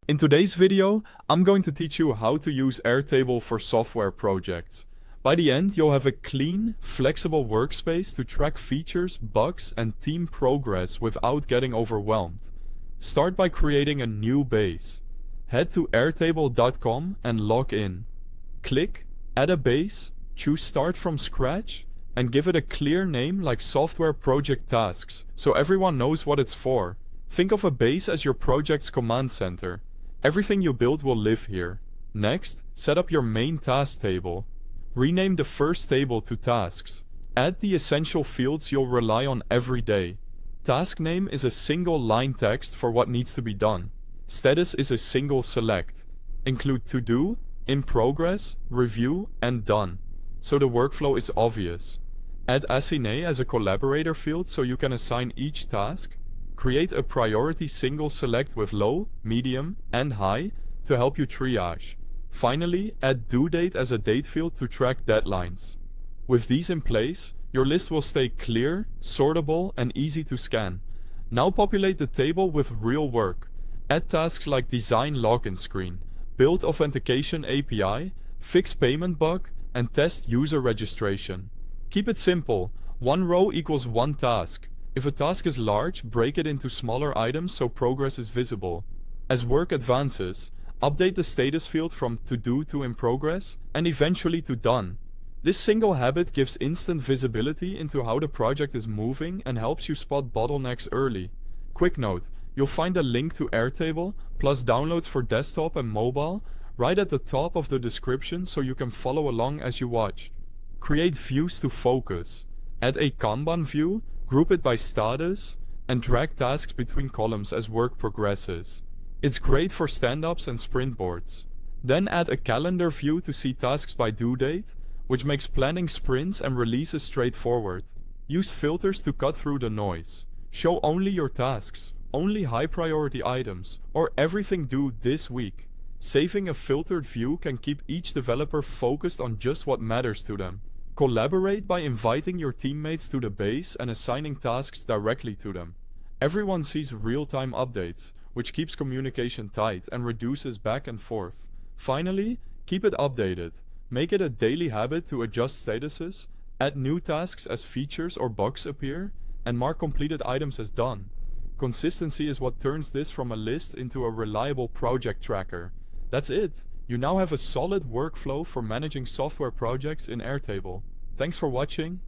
In today's video, I'm going to teach you how to use Airtable for software projects. By the end, you'll have a clean, flexible workspace to track features, bugs, and team progress without getting overwhelmed. Start by creating a new base. Head to airtable.com and log in. Click Add a base, choose Start from Scratch, and give it a clear name like Software Project Tasks, so everyone knows what it's for. Think of a base as your project's command center. Everything you build will live here. Next, set up your main task table. Rename the first table to Tasks. Add the essential fields you'll rely on every day. Task name is a single line text for what needs to be done. Status is a single select. Include To Do, In Progress, Review, and Done, so the workflow is obvious. Add Assigné as a collaborator field so you can assign each task. Create a priority single select with low, medium, and high to help you triage. Finally, add due date as a date field to track deadlines. With these in place, your list will stay clear, sortable, and easy to scan. Now populate the table with real work. Add tasks like Design Login Screen, Build Authentication API, Fix Payment Bug, and Test User Registration. Keep it simple. One row equals one task. If a task is large, break it into smaller items so progress is visible. As work advances, update the status field from To Do to In Progress, and eventually to Done. This single habit gives instant visibility into how the project is moving and helps you spot bottlenecks early. Quick note, you'll find a link to Airtable, plus downloads for desktop and mobile, right at the top of the description so you can follow along as you watch. Create views to focus. Add a Kanban view, group it by status, and drag tasks between columns as work progresses. It's great for stand-ups and sprint boards. Then add a calendar view to see tasks by due date, which makes planning sprints and releases straightforward. Use filters to cut through the noise. Show only your tasks, only high-priority items, or everything due this week. Saving a filtered view can keep each developer focused on just what matters to them. Collaborate by inviting your teammates to the base and assigning tasks directly to them. Everyone sees real-time updates, which keeps communication tight and reduces back and forth. Finally, keep it updated. Make it a daily habit to adjust statuses, add new tasks as features or bugs appear, and mark completed items as done. Consistency is what turns this from a list into a reliable project tracker. That's it. You now have a solid workflow for managing software projects in Airtable. Thanks for watching.